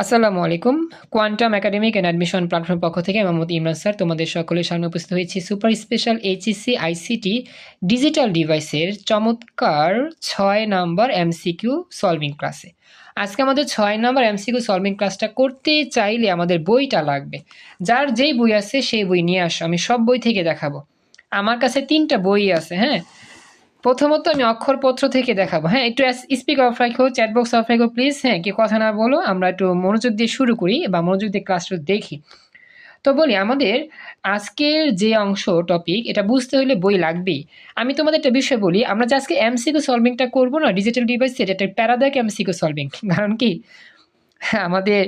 আসসালামু আলাইকুম। Quantum academic and admission platform পক্ষ থেকে মোহাম্মদ ইমরান স্যার তোমাদের সকলের সামনে উপস্থিত হয়েছি super special HSC ICT digital ডিভাইসের চমৎকার 6 নম্বর এমসিকিউ সলভিং ক্লাসে। আজকে আমাদের 6 নম্বর এমসিকিউ সলভিং ক্লাসটা করতে চাইলে আমাদের বইটা লাগবে। যার যেই বই আছে সেই বই নিয়ে আসো, আমি সব বই থেকে দেখাবো। আমার কাছে 3টা বই আছে। হ্যাঁ, প্রথমত আমি অক্ষরপত্র থেকে দেখাবো। হ্যাঁ, একটু স্পিক অফ রাখো, চ্যাট বক্স অফ রাখো প্লিজ। হ্যাঁ, কি কথা না বলো, আমরা একটু মনোযোগ দিয়ে শুরু করি বা মনোযোগ দিয়ে ক্লাসটা দেখি। তো বলি, আমাদের আজকের যে অংশ টপিক, এটা বুঝতে হলে বই লাগবেই। আমি তোমাদের একটা বিষয় বলি, আমরা যে আজকে এমসিকিউ সলভিংটা করবো না ডিজিটাল ডিভাইসের, এটা প্যারাদাক এমসিকিউ সলভিং। কারণ কি, আমাদের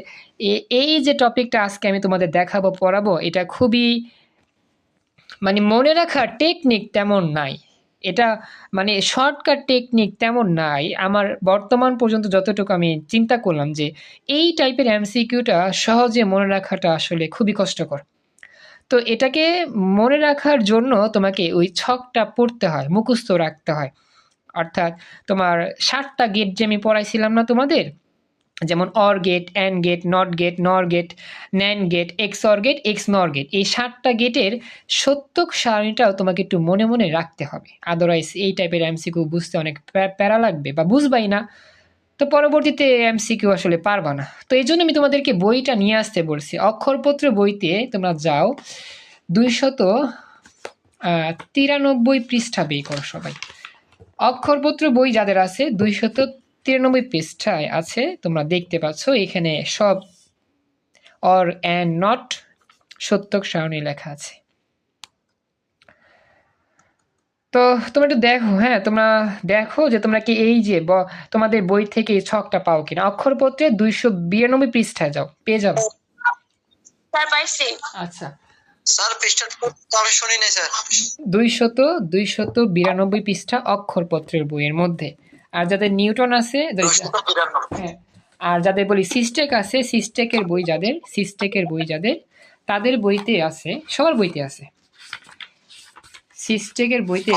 এই যে টপিকটা আজকে আমি তোমাদের দেখাবো পড়াবো, এটা খুবই মানে মনে রাখার টেকনিক তেমন নাই। এটা মানে শর্টকাট টেকনিক তেমন নাই। আমার বর্তমান পর্যন্ত যতটুকু আমি চিন্তা করলাম যে এই টাইপের এমসিকিউটা সহজে মনে রাখাটা আসলে খুবই কষ্টকর। তো এটাকে মনে রাখার জন্য তোমাকে ওই ছকটা পড়তে হয়, মুখস্থ রাখতে হয়। অর্থাৎ তোমার 7টা গেট যে আমি পড়াইছিলাম না তোমাদের, যেমন or gate, and gate, not gate, nor gate, NAND gate, XOR gate, XNOR gate, এই 7টা গেটের সত্যক সারণীটাও তোমাকে একটু মনে মনে রাখতে হবে। আদারওয়াইজ এই টাইপের এমসিকিউ বুঝতে অনেক প্যারা লাগবে বা বুঝবাই না, তো পরবর্তীতে এমসিকিউ আসলে পারবা না। তো এই জন্য আমি তোমাদেরকে বইটা নিয়ে আসতে বলছি। অক্ষরপত্র বইতে তোমরা যাও, 293 পৃষ্ঠা বের করো সবাই। অক্ষরপত্র বই যাদের আছে 293 পৃষ্ঠায় আছে, তোমরা দেখতে পাচ্ছ এখানে সব অর অ্যান্ড নট সত্যক সারণী লেখা আছে। তো তোমরা একটু দেখো, হ্যাঁ তোমরা দেখো যে তোমরা কি এই যে তোমাদের বই থেকে এই ছকটা পাও কিনা। অক্ষরপত্রে 292 পৃষ্ঠায় যাও, পেয়ে যাবে। আচ্ছা স্যার পৃষ্ঠাটা তো আমি শুনি নাই স্যার। 292 পৃষ্ঠা অক্ষরপত্রের বইয়ের মধ্যে। আর যাদের নিউটন আছে, হ্যাঁ, আর যাদের বলি সিস্টেক আছে, সিস্টেকের বই যাদের তাদের বইতে আছে, সবার বইতে আছে সিস্টেকের বইতে।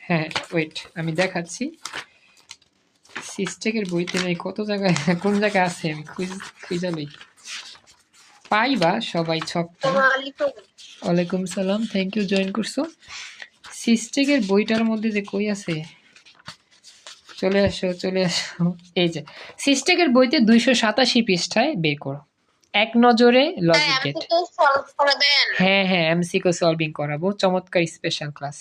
হ্যাঁ ওয়েট, আমি দেখাচ্ছি। সিস্টেকের বইতে নেই, কত জায়গায় কোন জায়গায় আছে আমি খুঁজে লই, পাইবা সবাই ছকটা। ওয়ালাইকুম সালাম, থ্যাংক ইউ, জয়েন করছো। সিস্টেকের বইটার মধ্যে যে কই আছে, চলে আসো। এই যে সিস্টেকের বইতে 287 পৃষ্ঠায় বের করো, এক নজরে লজিক গেট। হ্যাঁ হ্যাঁ, এমসিকিউ সলভিং করাবো, চমৎকার স্পেশাল ক্লাস।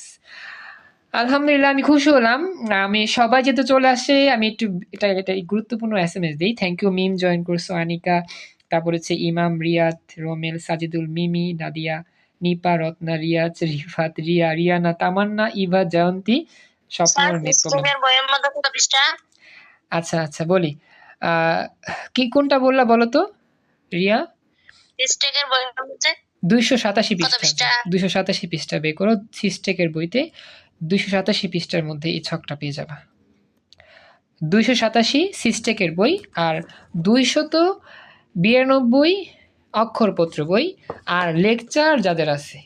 আলহামদুলিল্লাহ, আমি খুশি হলাম। আমি সবাই যেতে চলে আসে, আমি একটু এটা গুরুত্বপূর্ণ এসএমএস দিই। থ্যাংক ইউ মিম, জয়েন করছো আনিকা, তারপর হচ্ছে ইমাম, রিয়াদ, রোমেল, সাজিদুল, মিমি, নাদিয়া, নিপা, রত্না, রিয়াজ, রিফাত, রিয়া, রিয়ানা, তামান্না, ইভা, জয়ন্তী, স্বপ্নর নেট প্রবলেম। আচ্ছা আচ্ছা বলি, কি কোনটা বললা বলো তো রিয়া? 287 পৃষ্ঠা বের করো। সিস্টেকের বইতে 287 পৃষ্ঠার মধ্যে এই ছকটা পেয়ে যাবা। 287 সিস্টেকের বই, আর 292 অক্ষরপত্র বই। আর লেকচার যাদের আছে,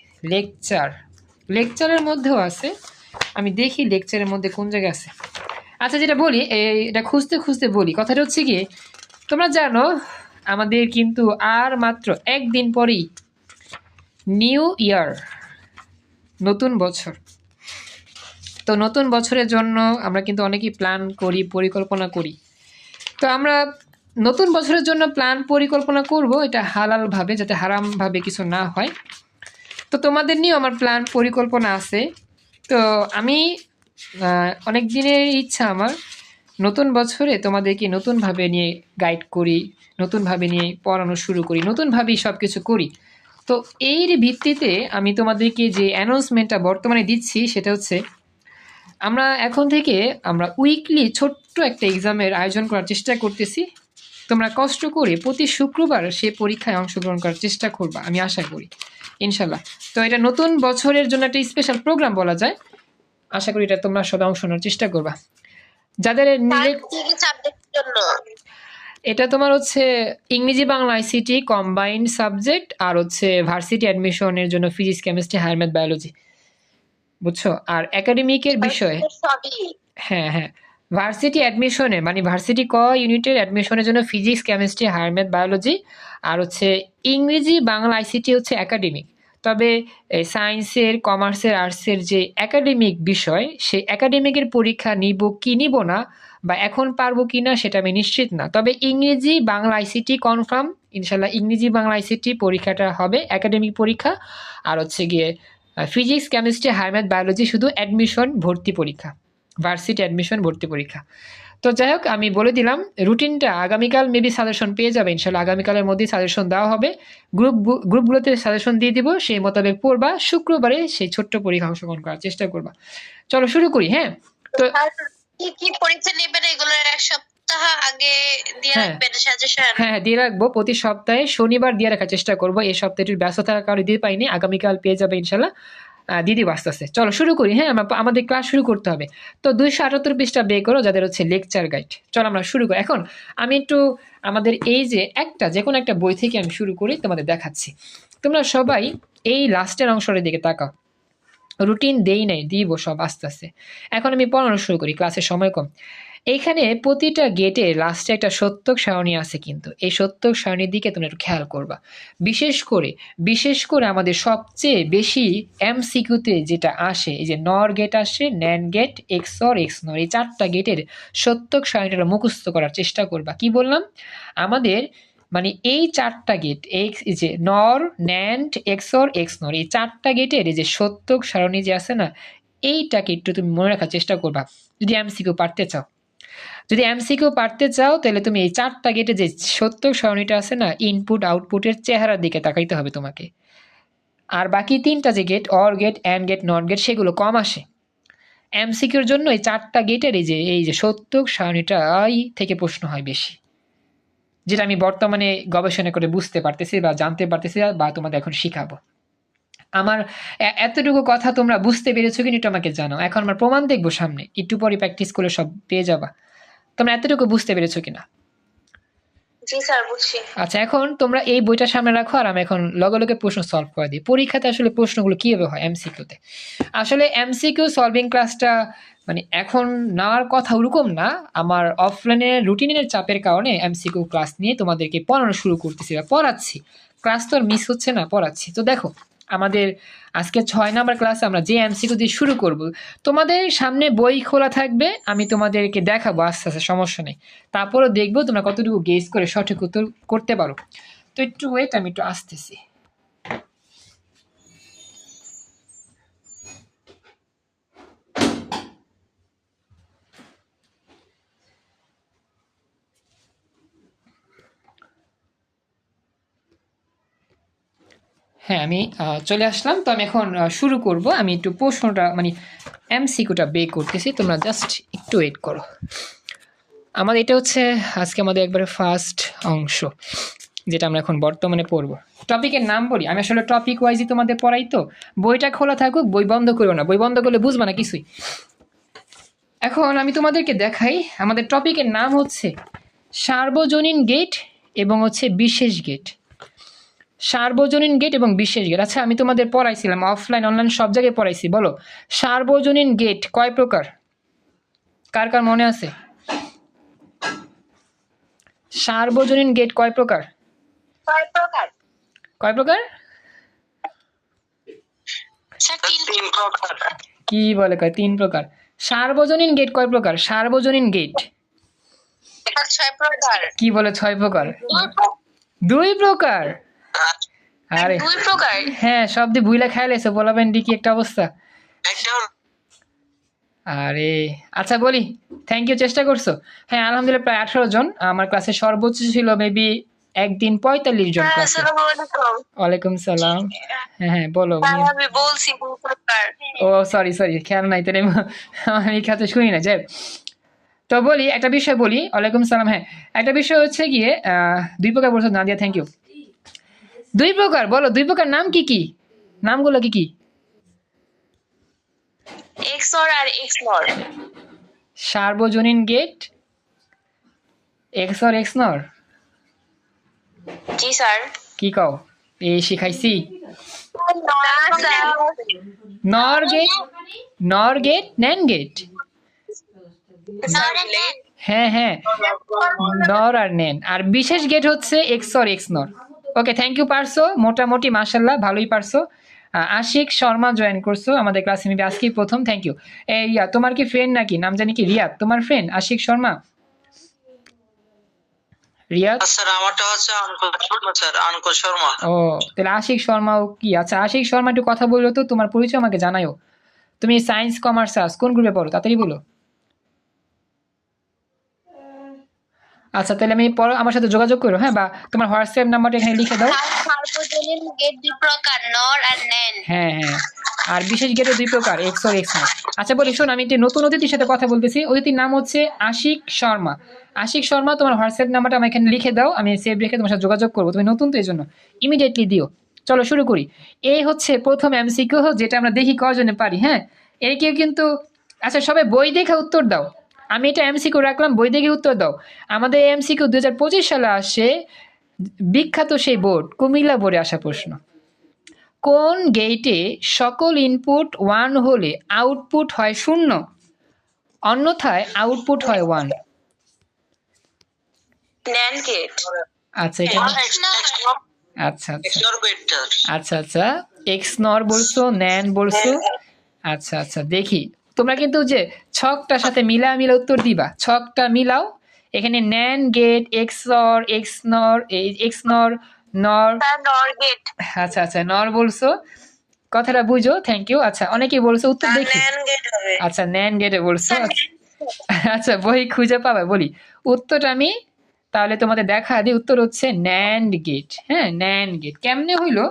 লেকচারের মধ্যেও আছে। আমি দেখি লেকচারের মধ্যে কোন জায়গায় আছে। আচ্ছা, যেটা বলি, এটা খুঁজতে খুঁজতে বলি, কথাটা হচ্ছে কি, তোমরা জানো আমাদের কিন্তু আর মাত্র একদিন পরেই নিউ ইয়ার, নতুন বছর। তো নতুন বছরের জন্য আমরা কিন্তু অনেকেই প্ল্যান করি, পরিকল্পনা করি। তো আমরা নতুন বছরের জন্য প্ল্যান পরিকল্পনা করব, এটা হালালভাবে, যাতে হারামভাবে কিছু না হয়। তো তোমাদের নিয়েও আমার প্ল্যান পরিকল্পনা আছে। তো আমি অনেক দিনের ইচ্ছা আমার, নতুন বছরে তোমাদেরকে নতুনভাবে নিয়ে গাইড করি, নতুনভাবে নিয়ে পড়ানো শুরু করি, নতুনভাবেই সব কিছু করি। তো এর ভিত্তিতে আমি তোমাদেরকে যে অ্যানাউন্সমেন্টটা বর্তমানে দিচ্ছি, সেটা হচ্ছে আমরা এখন থেকে আমরা উইকলি ছোট্ট একটা এক্সামের আয়োজন করার চেষ্টা করতেছি। তোমরা কষ্ট করে প্রতি শুক্রবার সে পরীক্ষায় অংশগ্রহণ করার চেষ্টা করবা, আমি আশা করি ইনশাল্লাহ। তো এটা নতুন বছরের জন্য একটা স্পেশাল প্রোগ্রাম বলা যায়। আশা করি এটা তোমরা সবাই অংশ নেওয়ার চেষ্টা করবা। যাদের এটা তোমার হচ্ছে ইংরেজি বাংলা আইসিটি কম্বাইন্ড সাবজেক্ট, আর হচ্ছে ভার্সিটি অ্যাডমিশনের জন্য physics, chemistry, higher math, biology, বুঝছো। আর একাডেমিকের বিষয়, হ্যাঁ হ্যাঁ, ভার্সিটি অ্যাডমিশনে মানে ভার্সিটি ক ইউনিটের অ্যাডমিশনের জন্য physics chemistry higher math biology আর হচ্ছে ইংরেজি বাংলা আইসিটি হচ্ছে একাডেমিক। তবে সায়েন্সের কমার্সের আর্টসের যে একাডেমিক বিষয় সেই একাডেমিকের পরীক্ষা নিব কি নিব না বা এখন পারবো কি না সেটা আমি নিশ্চিত না। তবে ইংরেজি বাংলা আইসিটি কনফার্ম, ইনশাল্লাহ ইংরেজি বাংলা আইসিটি পরীক্ষাটা হবে একাডেমিক পরীক্ষা। আর হচ্ছে গিয়ে physics chemistry higher math biology শুধু অ্যাডমিশন ভর্তি পরীক্ষা, ভার্সিটি অ্যাডমিশন ভর্তি পরীক্ষা। তো যাই হোক আমি বলে দিলাম রুটিনটা আগামীকাল মেবি সাজেশন পেয়ে যাবে ইনশাল্লাহ, আগামীকালের মধ্যেই সাজেশন দেওয়া হবে। গ্রুপগুলোতে সাজেশন দিয়ে দিব, সেই মোতাবেক পড়বা, শুক্রবারে সেই ছোট্ট পরীক্ষা অংশগ্রহণ করার চেষ্টা করবা। চলো শুরু করি। হ্যাঁ তো কি পরীক্ষা নেবেন এগুলো এক সপ্তাহ আগে দিয়ে হ্যাঁ রাখবেন সাজেশন? হ্যাঁ দিয়ে রাখবো, প্রতি সপ্তাহে শনিবার দিয়ে রাখার চেষ্টা করবো। এই সপ্তাহটির ব্যস্ততার কারণে দিয়ে পাইনি, আগামীকাল পেয়ে যাবে ইনশাল্লাহ। দিদি আস্তে আস্তে চলো শুরু করি। হ্যাঁ আমাদের ক্লাস শুরু করতে হবে। তো 278 পৃষ্ঠা বের করো যাদের হচ্ছে লেকচার গাইড। চলো আমরা শুরু করি। এখন আমি একটু আমাদের এই যে যে কোনো একটা বই থেকে আমি শুরু করি, তোমাদের দেখাচ্ছি। তোমরা সবাই এই লাস্টের অংশটার দিকে তাকাও। রুটিন দেই নাই, দিব সব আস্তে আস্তে। এখন আমি পড়ানো শুরু করি, ক্লাসের সময় কম। এইখানে প্রতিটা গেটে লাস্টে একটা সত্যক সারণী আছে, কিন্তু এই সত্যক সারণীর দিকে তোমরা একটু খেয়াল করবা। বিশেষ করে আমাদের সবচেয়ে বেশি এমসিকিউতে যেটা আসে, এই যে নর গেট আসে, ন্যান গেট, এক্সর, এক্স নর, এই 4টা গেটের সত্যক সারণীটা মুখস্থ করার চেষ্টা করবা। কি বললাম? আমাদের মানে এই 4টা গেট, এই যে নর, ন্যান্ড, এক্সর, এক্স নর, এই 4টা গেটের এই যে সত্যক সারণী যে আছে না, এইটাকে একটু তুমি মনে রাখার চেষ্টা করবা যদি এমসিকিউ পারতে চাও। যদি এমসিকিউ পারতে চাও তাহলে তুমি এই 4টা গেটে যে সত্যক সারণীটা আছে না, ইনপুট আউটপুটের চেহারার দিকে তাকাইতে হবে তোমাকে। আর বাকি 3টা যে gate, OR gate, and gate, not gate, সেগুলো কম আসে। এমসিকিউর জন্য এই 4টা গেটের এই যে সত্যক সারণীটাই থেকে প্রশ্ন হয় বেশি, যেটা আমি বর্তমানে গবেষণা করে বুঝতে পারতেছি বা জানতে পারতেছি বা তোমাদের এখন শিখাবো। আমার এতটুকু কথা তোমরা বুঝতে পেরেছো কিনা একটু আমাকে জানাও। এখন আমার প্রমাণ দেখবো সামনে, একটু পরে প্র্যাকটিস করে সব পেয়ে যাবা। তোমরা এতটুকু বুঝতে পেরেছো কিনা? জি স্যার বুঝছি। আচ্ছা এখন তোমরা এই বইটা সামনে রাখো আর আমি এখন লগে লগে প্রশ্ন সলভ করে দিই। পরীক্ষাতে আসলে প্রশ্নগুলো কিভাবে হয় এমসিকিউতে, আসলে এমসিকিউ সলভিং ক্লাসটা মানে এখন নেওয়ার কথা ওরকম না, আমার অফলাইনের রুটিনের চাপের কারণে এমসিকিউ ক্লাস নিয়ে তোমাদেরকে পড়ানো শুরু করতেছি বা পড়াচ্ছি। ক্লাস তো আর মিস হচ্ছে না, পড়াচ্ছি। তো দেখো আমাদের আজকে 6 নাম্বার ক্লাসে আমরা যে এমসিকিউ দিয়ে শুরু করব, তোমাদের সামনে বই খোলা থাকবে, আমি তোমাদেরকে দেখাবো আস্তে আস্তে, সমস্যা নেই। তারপরও দেখবো তোমরা কতটুকু গেস করে সঠিক উত্তর করতে পারো। তো একটু ওয়েট, আমি একটু আসতেছি। হ্যাঁ আমি চলে আসলাম। তো আমি এখন শুরু করব। আমি একটু প্রশ্নটা মানে এমসিকিউটা বের করতেছি, তোমরা জাস্ট একটু ওয়েট করো। আমাদের এটা হচ্ছে আজকে আমাদের একবারে ফার্স্ট অংশ, যেটা আমরা এখন বর্তমানে পড়ব। টপিকের নাম বলি, আমি আসলে টপিক ওয়াইজই তোমাদের পড়াই, তো বইটা খোলা থাকুক, বই বন্ধ করো না, বই বন্ধ করলে বুঝবা না কিছুই। এখন আমি তোমাদেরকে দেখাই, আমাদের টপিকের নাম হচ্ছে সার্বজনীন গেট এবং হচ্ছে বিশেষ গেট। সার্বজনীন গেট এবং বিশেষ গেট। আচ্ছা আমি তোমাদের পড়াইছিলাম অফলাইন অনলাইন সব জায়গায় পড়াইছি, বলো সার্বজনীন গেট কয় প্রকার? কার কার মনে আছে? সার্বজনীন গেট কয় প্রকার? কয় প্রকার? কয় প্রকার? স্যার 3 প্রকার। কি বলে কয় 3 প্রকার? সার্বজনীন গেট কয় প্রকার? সার্বজনীন গেট 6 প্রকার। কি বলে 6 প্রকার? 2 প্রকার। আরে 2 প্রকার? হ্যাঁ সব দিয়ে ভুইলা খাইলে এসে বলাবেন কি একটা অবস্থা। একটা আরে আচ্ছা বলি, থ্যাংক ইউ, চেষ্টা করছো। হ্যাঁ আলহামদুলিল্লাহ প্রায় 18 জন। আমার ক্লাসে সর্বোচ্চ ছিল মেবি একদিন 45 জন ক্লাসে। আসসালামু আলাইকুম। ওয়ালাইকুম সালাম। হ্যাঁ হ্যাঁ বলো। আমি বলছি 2 প্রকার। ও সরি খেয়াল নাই তো, আমি খাতে শুনি না। যাই তো বলি একটা বিষয় বলি। ওয়ালাইকুম সালাম। হ্যাঁ একটা বিষয় হচ্ছে গিয়ে 2 প্রকার বলছো নাদিয়া, থ্যাংক ইউ। 2 প্রকার বলো, 2 প্রকার নাম কি কি? নামগুলো কি কি? এক্সর আর এক্সনর। সার্বজনীন গেট, এক্স অর এক্স নর। জি স্যার। কি কও? এই শিখাইছি। নর gate, nor gate, NAND gate. হ্যাঁ হ্যাঁ, নর আর নেন, আর বিশেষ গেট হচ্ছে এক্স অর এক্স নর। ওকে, থ্যাংক ইউ, পারছো মোটামুটি, মাশাল্লাহ ভালোই পারছো। আশিক শর্মা জয়েন করছো আমাদের ক্লাসে, মেবি আজকেই প্রথম, থ্যাংক ইউ। এই তোমার কি ফ্রেন্ড নাকি, নাম জানি কি, রিয়াদ তোমার ফ্রেন্ড আশিক শর্মা? রিয়াদ? স্যার আমারটা হচ্ছে আনকুল শর্মা স্যার, আনকুল শর্মা। ও, তাহলে আশিক শর্মাও কি? আচ্ছা আশিক শর্মা, একটু কথা বললো তো, তোমার পরিচয় আমাকে জানাও। তুমি সায়েন্স, কমার্স, আর্টস কোন গ্রুপে পড়ো, তাড়াতাড়ি বলো। আচ্ছা, তাহলে আমি পরে আমার সাথে যোগাযোগ করো, হ্যাঁ, বা তোমার হোয়াটসঅ্যাপ নাম্বারটা এখানে লিখে দাও। সার্বজনীন গেট দুই প্রকার, নর আর ন্যান। হ্যাঁ হ্যাঁ, আর বিশেষ গেটও দুই প্রকার, এক্স অর এক্স নট। আচ্ছা বলি শোন, আমি একটি নতুন অতিথির সাথে কথা বলতেছি, অতিথির নাম হচ্ছে আশিক শর্মা। আশিক শর্মা, তোমার হোয়াটসঅ্যাপ নাম্বারটা আমি এখানে লিখে দাও, আমি সেভ রেখে তোমার সাথে যোগাযোগ করবো, তুমি নতুন তো এই জন্য ইমিডিয়েটলি দিও। চলো শুরু করি। এই হচ্ছে প্রথম এমসিকিউ, যেটা আমরা দেখি কজনে পারি। হ্যাঁ, এই কেউ কিন্তু, আচ্ছা সবাই বই দেখে উত্তর দাও। আমি এটা এমসিকিউ রাখলাম, বই দেখে উত্তর দাও। আমাদের এমসিকিউ 2025 সালে আসে, বিখ্যাত সেই বোর্ড, কুমিল্লা বোর্ডে আসা প্রশ্ন। কোন গেটে সকল ইনপুট 1 হলে আউটপুট হয় 0, অন্যথায় আউটপুট হয় 1? NAND gate. আচ্ছা এখানে আচ্ছা আচ্ছা আচ্ছা আচ্ছা, এক্স নর বলছো, ন্যান বলছো। আচ্ছা আচ্ছা, দেখি তোমরা কিন্তু যে ছকটার সাথে মিলা উত্তর দিবা, ছকটা মিলাও। এখানে NAND gate, XOR XNOR, XNOR, NOR. নর গেট। আচ্ছা আচ্ছা, নর বলছো, কথাটা বুঝো, থ্যাংক ইউ। আচ্ছা অনেকেই বলছো উত্তর দেখি। আচ্ছা ন্যান গেটে বলছো। আচ্ছা বই খুঁজে পাবে, বলি উত্তরটা আমি তাহলে তোমাদের দেখা দিই। উত্তর হচ্ছে ন্যান্ড গেট। হ্যাঁ, ন্যান্ড গেট কেমনে হইলো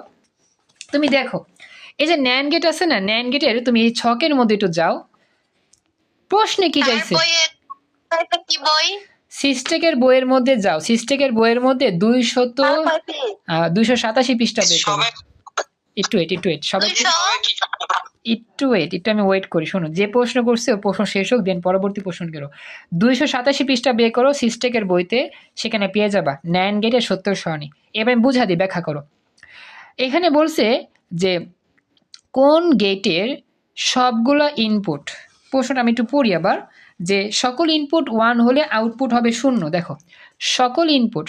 তুমি দেখো, এই যে ন্যান্ড গেট আছে না, ন্যান্ড গেটের তুমি এই ছকের মধ্যে একটু যাও, প্রশ্নে কি চাইছে, কি বই? সিস্টেকের বইয়ের মধ্যে যাও, সিস্টেকের বইয়ের মধ্যে 287 পৃষ্ঠা বের করো। একটু ওয়েট সবাই, একটু আমি ওয়েট করি, শোনো যে প্রশ্ন করছে ও প্রশ্ন শেষ হোক, দেন পরবর্তী প্রশ্ন করো। 287 পৃষ্ঠা বের করো সিস্টেকের বইতে, সেখানে পেয়ে যাবা ন্যান্ড গেটের সত্য সারণী। এবার আমি বুঝা দিই, ব্যাখ্যা করো। এখানে বলছে যে কোন গেটের সবগুলা ইনপুট, প্রশ্নটা আমি একটু পড়ি আবার, যে সকল ইনপুট 1 হলে আউটপুট হবে 0। দেখো সকল ইনপুট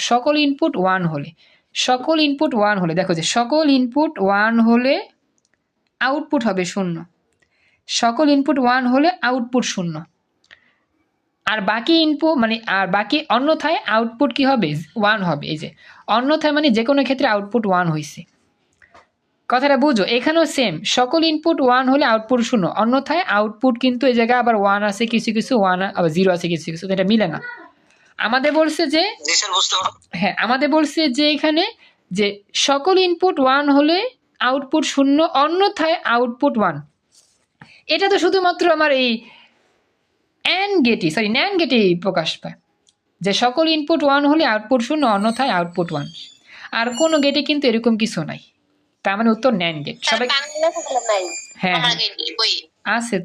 1 হলে, সকল ইনপুট 1 হলে, দেখো যে সকল ইনপুট 1 হলে আউটপুট হবে 0, সকল ইনপুট 1 হলে আউটপুট 0, আর বাকি ইনপুট মানে, আর বাকি অন্যথায় আউটপুট কি হবে, 1 হবে। এই যে অন্যথায় মানে যে কোনো ক্ষেত্রে আউটপুট 1 হয়েছে, কথাটা বুঝো। এখানেও সেম, সকল ইনপুট 1 হলে আউটপুট 0, অন্যথায় আউটপুট কিন্তু এই জায়গায় আবার 1 আছে কিছু কিছু, 1 আবার 0 আছে কিছু কিছু, এটা মিলে না। আমাদের বলছে যে, হ্যাঁ আমাদের বলছে যে এখানে যে সকল ইনপুট 1 হলে আউটপুট 0, অন্যথায় আউটপুট 1। এটা তো শুধুমাত্র আমার এই ন্যান্ড গেটেই প্রকাশ পায়, যে সকল ইনপুট 1 হলে আউটপুট 0, অন্যথায় আউটপুট 1। আর কোনো গেটে কিন্তু এরকম কিছু নাই, তার মানে উত্তর ন্যান্ড গেট। সবাই হ্যাঁ আছে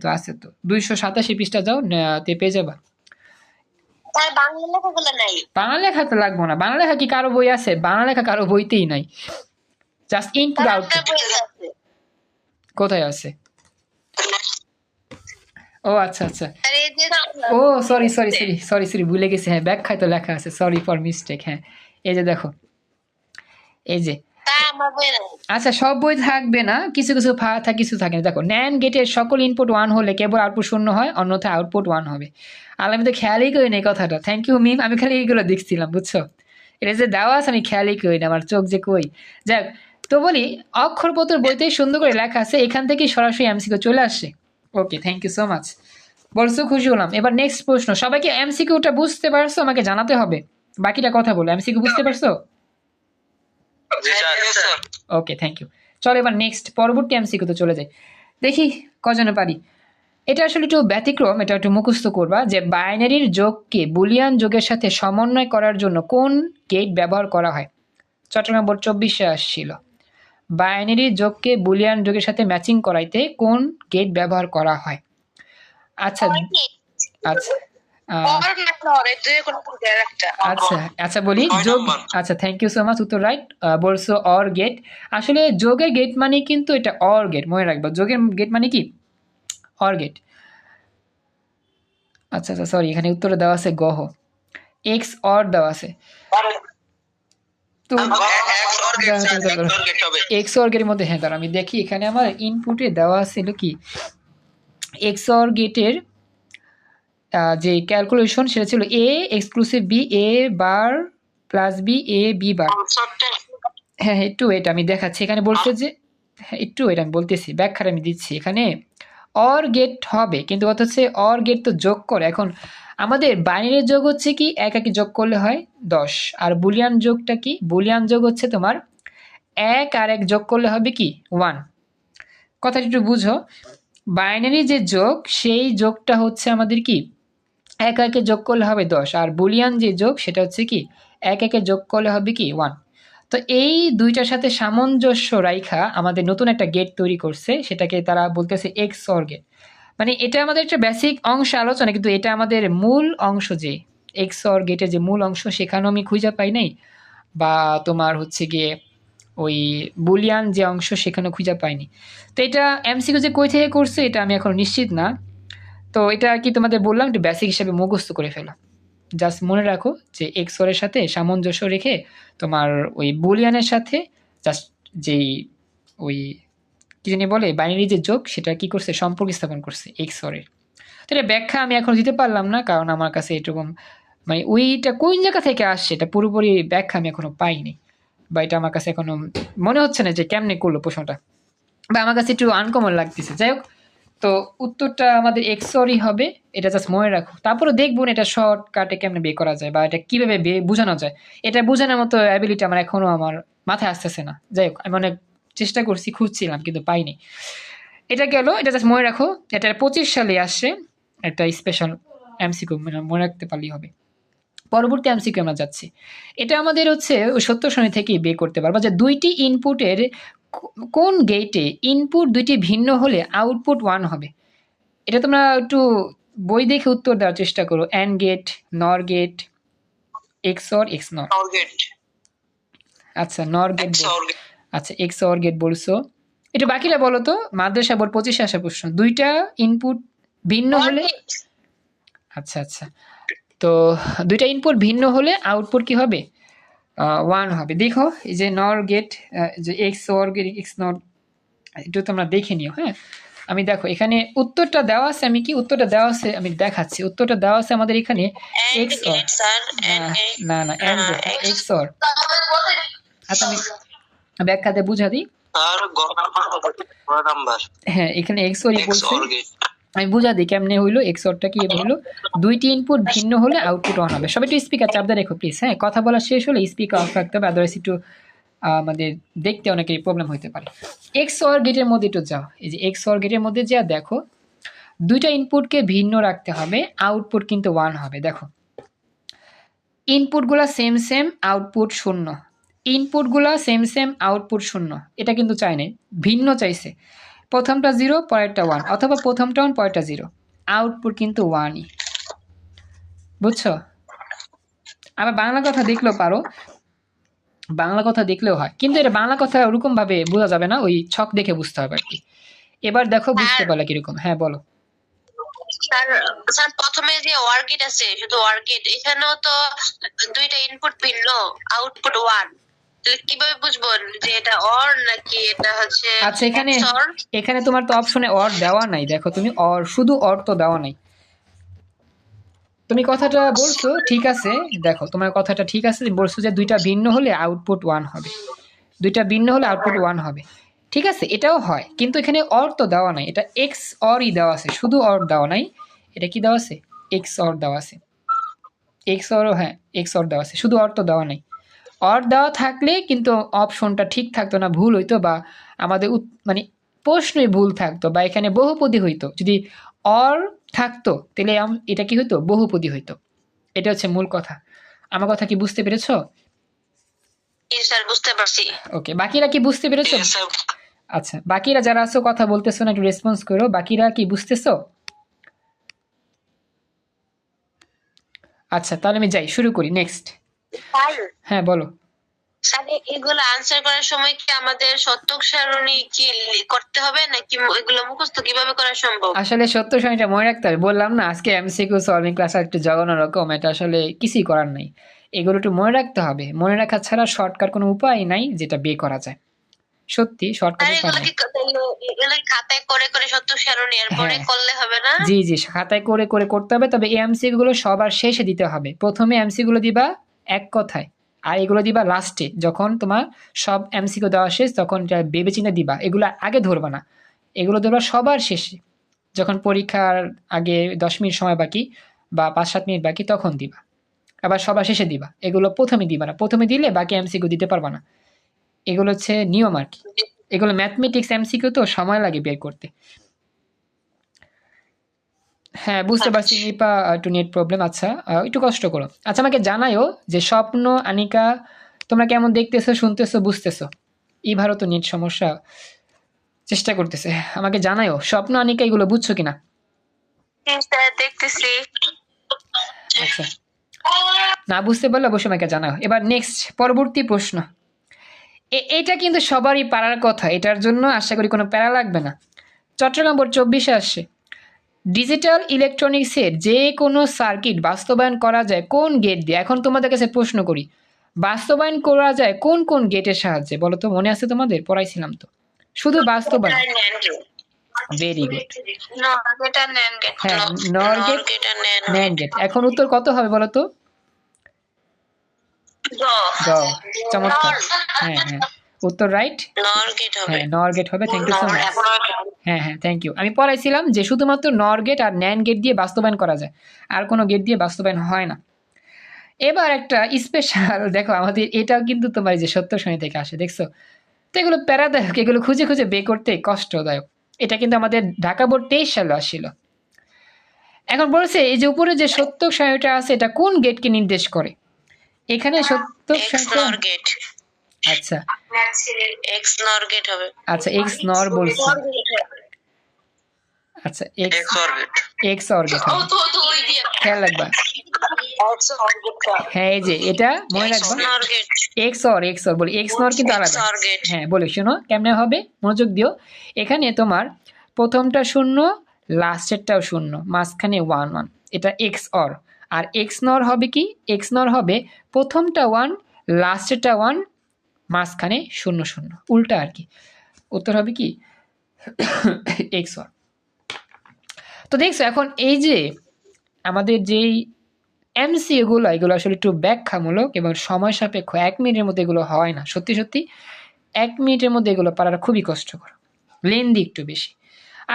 তো 287 পৃষ্ঠা যাও, তে পেয়ে যাবা। বাংলা লেখা তো লাগবো না, বাংলা লেখা কি কারো বই আছে? বাংলা লেখা কারো বইতেই নাই, জাস্ট ইনপুট আউটপুট। কোথায় আছে? ও আচ্ছা আচ্ছা, ও সরি ভুলে গেছি, হ্যাঁ ব্যাখ্যায় তো লেখা আছে, সরি ফর মিস্টেক। হ্যাঁ এই যে দেখো, এই যে, আচ্ছা সব বই থাকবে না, কিছু কিছু থাকে, কিছু থাকে না। দেখো ন্যান্ড গেটের সকল ইনপুট 1 হলে কেবল আউটপুট 0 হয়, অন্যথায় আউটপুট 1 হবে। আর আমি তো খেয়ালই করি না এই কথাটা, থ্যাংক ইউ মিম, আমি খালি এইগুলো দেখছিলাম, বুঝছো, এটা যে দেওয়া আছে আমি খেয়ালই করি না, আমার চোখ যে কই। যাক, তো বলি অক্ষরপত্র বইতে সুন্দর করে লেখা আছে, এখান থেকে সরাসরি এমসিকিউ চলে আসছে। ওকে, থ্যাংক ইউ সো মাচ, বলছো, খুশি হলাম। এবার নেক্সট প্রশ্ন, সবাইকে এমসিকিউটা বুঝতে পারছো? আমাকে জানাতে হবে, বাকিটা কথা বলো। এমসিকিউ বুঝতে পারছো? ওকে, থ্যাংক ইউ। চলো এবার নেক্সট পরবর্তী এমসিকিউতে চলে যাই, দেখি কজনে পারি। এটা আসলে একটু ব্যতিক্রম, এটা একটু মুখস্থ করবা, যে বাইনারির যোগকে বুলিয়ান যোগের সাথে সমন্বয় করার জন্য কোন গেট ব্যবহার করা হয়? চট্টগ্রাম বোর্ড 24-এ আসছিল, বাইনারি যোগকে বুলিয়ান যোগের সাথে ম্যাচিং করাইতে কোন গেট ব্যবহার করা হয়? আচ্ছা আচ্ছা আচ্ছা আচ্ছা বলি যোগ, আচ্ছা থ্যাংক ইউ সো মাচ, উত্তর রাইট বলছো অর গেট। আসলে যোগের গেট মানে কিন্তু এটা অর গেট, মনে রাখবা, যোগের গেট মানে কি অর গেট। আচ্ছা আচ্ছা সরি, এখানে উত্তরে দেওয়া আছে গহ, এক্স অর দেওয়া আছে। তো XOR gate sir, XOR gate হবে। এক্স অর্গের মধ্যে, হ্যাঁ দাঁড়া আমি দেখি, এখানে আমার ইনপুটে দেওয়া ছিল কি এক্স অর গেটের যে ক্যালকুলেশন সেটা ছিল A exclusive B A bar plus B A B bar. হ্যাঁ একটু এটা আমি দেখাচ্ছি, এখানে বলছে যে হ্যাঁ একটু এটা আমি বলতেছি, ব্যাখ্যাটা আমি দিচ্ছি। এখানে অর গেট হবে, কিন্তু কথা হচ্ছে অর গেট তো যোগ করে। এখন আমাদের বাইনারির যোগ হচ্ছে কি এক একই যোগ করলে হয় 10, আর বুলিয়ান যোগটা কি, বুলিয়ান যোগ হচ্ছে তোমার এক আর এক যোগ করলে হবে কি 1। কথাটা একটু বুঝো, বাইনারি যে যোগ সেই যোগটা হচ্ছে আমাদের কি এক একে যোগ করলে হবে 10, আর বুলিয়ান যে যোগ সেটা হচ্ছে কি এক একে যোগ করলে হবে কি 1। তো এই দুইটার সাথে সামঞ্জস্য রাইখা আমাদের নতুন একটা গেট তৈরি করছে, সেটাকে তারা বলতেছে এক্স অর গেট। মানে এটা আমাদের একটা বেসিক অংশ আলোচনা, কিন্তু এটা আমাদের মূল অংশ যে এক্স অর গেটের যে মূল অংশ সেখানেও আমি খুঁজে পাই নাই, বা তোমার হচ্ছে গিয়ে ওই বুলিয়ান যে অংশ সেখানেও খুঁজে পাইনি। তো এটা এমসিকিউ যে কই থেকে করছে এটা আমি এখন নিশ্চিত না। তো এটা আর কি তোমাদের বললাম একটু বেসিক হিসাবে মুখস্থ করে ফেলো। জাস্ট মনে রাখো যে এক্স অর এর সাথে সামঞ্জস্য রেখে তোমার ওই বুলিয়ানের সাথে জাস্ট যেই ওই কি জানি বলে বাইনারি যে যোগ সেটা কি করছে সম্পর্ক স্থাপন করছে এক্স অর এর। তো এটা ব্যাখ্যা আমি এখন দিতে পারলাম না, কারণ আমার কাছে এরকম মানে ওইটা কোন জায়গা থেকে আসছে এটা পুরোপুরি ব্যাখ্যা আমি এখনো পাইনি, বা এটা আমার কাছে এখনো মনে হচ্ছে না যে কেমনে করলো প্রশ্নটা, বা আমার কাছে একটু আনকমন লাগতেছে। যাই হোক, তো উত্তরটা আমাদের এক্সরই হবে, এটা জাস্ট মনে রাখো। তারপরে দেখবো এটা শর্টকাটে কেমনে বের করা যায়, বা এটা কিভাবে বোঝানো যায়। এটা বোঝানোর মতো অ্যাবিলিটি আমার এখনো আমার মাথায় আসতেছে না। যাই হোক, আমি অনেক চেষ্টা করছি, খুঁজছিলাম কিন্তু পাইনি। এটা গেল, এটা জাস্ট মনে রাখো। এটা 25 সালে আসছে একটা স্পেশাল এমসিকিউ, মনে রাখতে পারলেই হবে। পরবর্তী এমসিকিউ আমরা যাচ্ছি। এটা আমাদের হচ্ছে ওই 70 সনি থেকেই বের করতে পারবা যে দুইটি ইনপুটের কোন গেটে ইনপুট দুইটি ভিন্ন হলে আউটপুট 1 হবে। এটা তোমরা একটু বই দেখে উত্তর দেওয়ার চেষ্টা করো। And get, nor gate, XOR x নর। অর গেট, আচ্ছা নর গেট, এক্স অর গেট। আচ্ছা এক্স অর গেট বলছো। এটা বাকিরা বলো তো, মাদ্রাসা বোর্ড 25 আসা প্রশ্ন, দুইটা ইনপুট ভিন্ন হলে। আচ্ছা আচ্ছা, তো দুইটা ইনপুট ভিন্ন হলে আউটপুট কি হবে 1 হবে। দেখো এই যে নর গেট, যে এক্স অর গেট এক্স নর, একটু তোমরা দেখে নিও। হ্যাঁ আমি দেখো এখানে উত্তরটা দেওয়া আছে, আমি কি উত্তরটা দেওয়া আছে আমি দেখাচ্ছি। উত্তরটা দেওয়া আছে আমাদের এখানে এক্স অর, না না এন্ড গেট এক্স অর। আচ্ছা আমি ব্যাখ্যাতে বুঝা দিই। আর গ নাম্বার, হ্যাঁ এখানে এক্স অরই এক্স বলছে, অর গেট। আমি বুঝা দিই কেমনে হইলো। এক্স অরটা কি হইলো, দুইটি ইনপুট ভিন্ন হলে আউটপুট 1 হবে। সবাই একটু স্পিকার চাপ দিয়ে রেখো প্লিজ। হ্যাঁ কথা বলা শেষ হলে স্পিকার অফ রাখতে হবে, আদারওয়াইজ একটু আমাদের দেখতে অনেকেরই প্রবলেম হতে পারে। এক্স অর গেটের মধ্যে একটু যাও, এই যে এক্স অর গেটের মধ্যে যা দেখো দুইটা ইনপুটকে ভিন্ন রাখতে হবে, আউটপুট কিন্তু 1 হবে। দেখো ইনপুটগুলা সেম সেম, আউটপুট 0। ইনপুটগুলা সেম সেম, আউটপুট 0, এটা কিন্তু চাই নাই, ভিন্ন চাইছে। প্রথমটা 0 পরেরটা 1, অথবা প্রথমটা 1 পরেরটা 0, আউটপুট কিন্তু 1ই। বুঝছো? আবার বাংলা কথা দেখলেও পারো, বাংলা কথা দেখলেও হয়, কিন্তু এটা বাংলা কথা ওরকম ভাবে বোঝা যাবে না, ওই ছক দেখে বুঝতে হবে আর কি। এবার দেখো বুঝতে পারলে কিরকম। হ্যাঁ বলো। স্যার স্যার প্রথমে যে ওয়ার গেট আছে, শুধু ওয়ার গেট, এখানেও তো দুইটা ইনপুট ভিন্ন, আউটপুট 1। তাহলে কিভাবে বুঝবো যে এটা অর নাকি এটা হচ্ছে আচ্ছা এখানে XOR? এখানে তোমার তো অপশনে অর দেওয়া নাই, দেখো তুমি অর শুধু অর তো দেওয়া নাই। তুমি কথাটা বলছো ঠিক আছে, দেখো তোমার কথাটা ঠিক আছে, বলছো যে দুইটা ভিন্ন হলে আউটপুট 1 হবে, দুইটা ভিন্ন হলে আউটপুট 1 হবে। ঠিক আছে এটাও হয়, কিন্তু এখানে অর তো দেওয়া নাই, এটা এক্স অরই দেওয়া আছে, শুধু অর দেওয়া নাই। এটা কি দেওয়া আছে, এক্স অর দেওয়া আছে, এক্স অর, হ্যাঁ এক্স অর দেওয়া আছে, শুধু অর তো দেওয়া নাই। অর দেওয়া থাকলে কিন্তু অপশনটা ঠিক থাকতো না, ভুল হইতো, বা আমাদের মানে প্রশ্নই ভুল থাকতো, বা এখানে বহুপদী হইতো। যদি অর থাকতো তাহলে এটা কি হইতো, বহুপদী হইতো। এটা হচ্ছে মূল কথা। আমার কথা কি বুঝতে পেরেছো? স্যার বুঝতে পারছি। ওকে, বাকিরা কি বুঝতে পেরেছো? আচ্ছা বাকিরা যারা আছো কথা বলতেছো না, একটু রেসপন্স করো, বাকিরা কি বুঝতেছো? আচ্ছা তাহলে আমি যাই, শুরু করি নেক্সট। হ্যাঁ বলো। স্যার এগুলো আনসার করার সময় কি আমাদের শতক সারণী কি করতে হবে নাকি এগুলো মুখস্থ কিভাবে করা সম্ভব? আসলে সত্য সময়টা মনে রাখতে হবে, বললাম না আজকে এমসিকিউ সলভিং ক্লাস একটু জঘন্য রকম, এটা আসলে কিছুই করার নাই, এগুলো একটু মনে রাখতে হবে, মনে রাখা ছাড়া শর্টকাট কোনো উপায় নাই যেটা বিয়ে করা যায়, সত্যি শর্টকাট স্যার উপায় এগুলো নাই। কি এগুলো কি খাতায় করে করে শতক সারণী এরপরে হ্যাঁ। করলে হবে না? জি জি, খাতায় করে করে করতে হবে, তবে এই এমসিকিউ গুলো সবার শেষে দিতে হবে, প্রথমে এমসিকিউ গুলো দিবা এক কথায়, আর এগুলো দিবা লাস্টে, যখন তোমার সব এমসিকিউ দেওয়া শেষ তখন এটা ভেবে চিন্তে দিবা, এগুলো আগে ধরবা না, এগুলো ধরবা সবার শেষে, যখন পরীক্ষার আগে 10 মিনিট সময় বাকি বা 5-7 মিনিট বাকি তখন দিবা, আবার সবার শেষে দিবা, এগুলো প্রথমে দিবা না, প্রথমে দিলে বাকি এমসিকিউ দিতে পারবা না, এগুলো হচ্ছে নিয়ম আর কি, এগুলো ম্যাথমেটিক্স এমসিকিউ তো সময় লাগে বের করতে। হ্যাঁ বুঝতে পারছি নিপা, একটু নেট প্রবলেম, আচ্ছা একটু কষ্ট করো। আচ্ছা আমাকে জানাইও যে স্বপ্ন আনিকা তোমরা কেমন দেখতেছো, শুনতেছো, বুঝতেছো, এবারও তো নেট সমস্যা, চেষ্টা করতেছে, আমাকে জানাইও স্বপ্ন আনিকা এগুলো বুঝছো কিনা। স্যার দেখতেছি। আচ্ছা না বুঝতে পারলে অবশ্যই আমাকে জানাও। এবার নেক্সট পরবর্তী প্রশ্ন, এটা কিন্তু সবারই পারার কথা, এটার জন্য আশা করি কোনো প্যারা লাগবে না। চট্টগ্রাম বোর্ড 24-এ আসছে, ডিজিটাল ইলেকট্রনিক্সের যে কোনো সার্কিট বাস্তবায়ন করা যায় কোন গেট দিয়ে। এখন তোমাদের কাছে প্রশ্ন করি, বাস্তবায়ন করা যায় কোন কোন গেটের সাহায্যে বলো তো, মনে আছে তোমাদের, পড়াইছিলাম তো, শুধু বাস্তবায়ন। Very good. হ্যাঁ নর গেট, ন্যান্ড গেট। এখন উত্তর কত হবে বলো তো? গ। চমৎকার, হ্যাঁ হ্যাঁ উত্তর রাইট, হ্যাঁ নর গেট হবে। Thank you so much. হ্যাঁ হ্যাঁ থ্যাংক ইউ। আমি পড়াইছিলাম যে শুধুমাত্র নর গেট আর ন্যান্ড গেট দিয়ে বাস্তবায়ন করা যায়, আর কোনো গেট দিয়ে বাস্তবায়ন হয় না। এবার একটা স্পেশাল দেখো, আমাদের এটাও কিন্তু তোমার যে সত্য শ্রেণী থেকে আসে, দেখছো তো, এগুলো প্যারাদায়ক, এগুলো খুঁজে খুঁজে বের করতে কষ্টদায়ক। এটা কিন্তু আমাদের ঢাকা বোর্ড 23 সালে আসছিল। এখন বলছে এই যে উপরে যে সত্য শ্রেণীটা আছে এটা কোন গেটকে নির্দেশ করে। এখানে সত্য শ্রেণীটা, আচ্ছা আচ্ছা এক্স নর বলছে, আচ্ছা এক্স অর গেট হবে, খেয়াল রাখবা। হ্যাঁ এই যে এটা মনে রাখবা, এক্স অর বলি, এক্স নর কিন্তু আলাদা। হ্যাঁ বলি শোনো কেমনে হবে, মনোযোগ দিও। এখানে তোমার প্রথমটা শূন্য, লাস্টেরটাও শূন্য, মাঝখানে 1 1, এটা এক্স অর। আর এক্স নর হবে কি, এক্স নর হবে প্রথমটা 1, লাস্টেরটা 1, মাঝখানে 0 0, উল্টা আর কি। উত্তর হবে কি এক্স অর। তো দেখছো এখন এই যে আমাদের যেই এমসিকিউ গুলো, এগুলো আসলে একটু ব্যাখ্যামূলক এবং সময় সাপেক্ষ, 1 মিনিটের মধ্যে এগুলো হয় না, সত্যি সত্যি 1 মিনিটের মধ্যে এগুলো পারাটা খুবই কষ্টকর, লেন্দি একটু বেশি।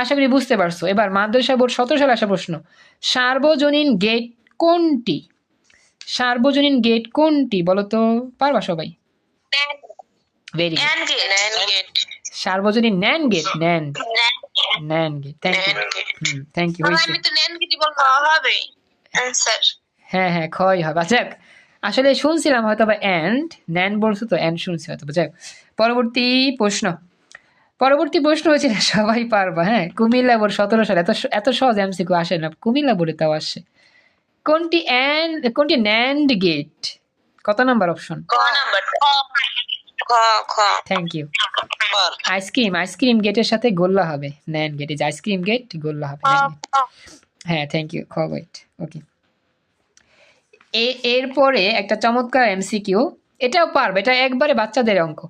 আশা করি বুঝতে পারছো। এবার মাদ্রাসা বোর্ড 17 সালে আসা প্রশ্ন, সার্বজনীন গেট কোনটি? সার্বজনীন গেট কোনটি বলো তো, পারবা সবাই? ভেরি গুড, সার্বজনীন NAND gate, NAND gate. Thank you, thank you. আমি তো ন্যান্ড গেটই বলবো হবে आंसर। হ্যাঁ হ্যাঁ ক্ষয় হবে। আচ্ছা আসলে শুনছিলাম হয়তো বা এন্ড, ন্যান বলছো তো এন্ড শুনছি হয়তো। যাক পরবর্তী প্রশ্ন, পরবর্তী প্রশ্ন হচ্ছে না সবাই পারবা। হ্যাঁ কুমিল্লা বোর্ড 17 সালে, এত সহজ এমসিকিউ আসে না, কুমিল্লা বোর্ডে তাও আসে। কোনটি ন্যান্ড গেট, কত নাম্বার অপশন? ক নাম্বার, খ খ। Thank you. আইসক্রিম গেটের সাথে গোল্লা হবে, ন্যান্ড গেট, এই যে আইসক্রিম গেট গোল্লা হবে। হ্যাঁ থ্যাংক ইউ, খ গেট। ওকে এরপরে একটা চমৎকার এমসিকিউ, এটাও পারবে, এটা একবারে বাচ্চাদের অঙ্ক।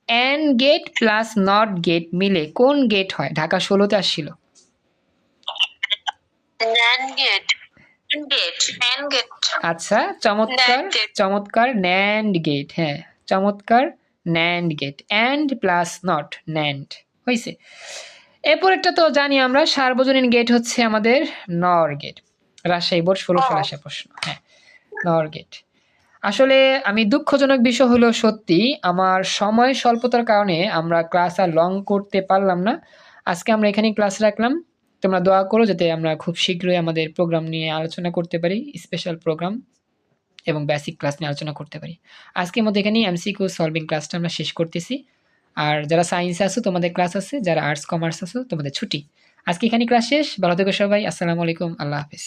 AND gate plus NOT gate মিলে কোন গেট হয়? ঢাকা 16-তে আসছিল। NAND gate, NAND gate. আচ্ছা চমৎকার চমৎকার, ন্যান্ড গেট, হ্যাঁ চমৎকার, NAND gate, AND plus NOT NAND হয়েছে। এরপরেরটা তো জানি আমরা, সার্বজনীন গেট হচ্ছে আমাদের নর গেট, রাজশাহী বোর্ড 16 সালে আসা প্রশ্ন। হ্যাঁ নর গেট। আসলে আমি দুঃখজনক বিষয় হলো সত্যি আমার সময় স্বল্পতার কারণে আমরা ক্লাস আর লং করতে পারলাম না। আজকে আমরা এখানেই ক্লাস রাখলাম, তোমরা দোয়া করো যাতে আমরা খুব শীঘ্রই আমাদের প্রোগ্রাম নিয়ে আলোচনা করতে পারি, স্পেশাল প্রোগ্রাম এবং বেসিক ক্লাস নিয়ে আলোচনা করতে পারি। আজকের মধ্যে এখানেই এমসিকিউ সলভিং ক্লাসটা আমরা শেষ করতেছি। আর যারা সায়েন্সে আসো তোমাদের ক্লাস আছে, যারা আর্টস কমার্স আসো তোমাদের ছুটি। আজকে এখানেই ক্লাস শেষ, ভালো থেকো সবাই, আসসালামু আলাইকুম, আল্লাহ হাফিজ।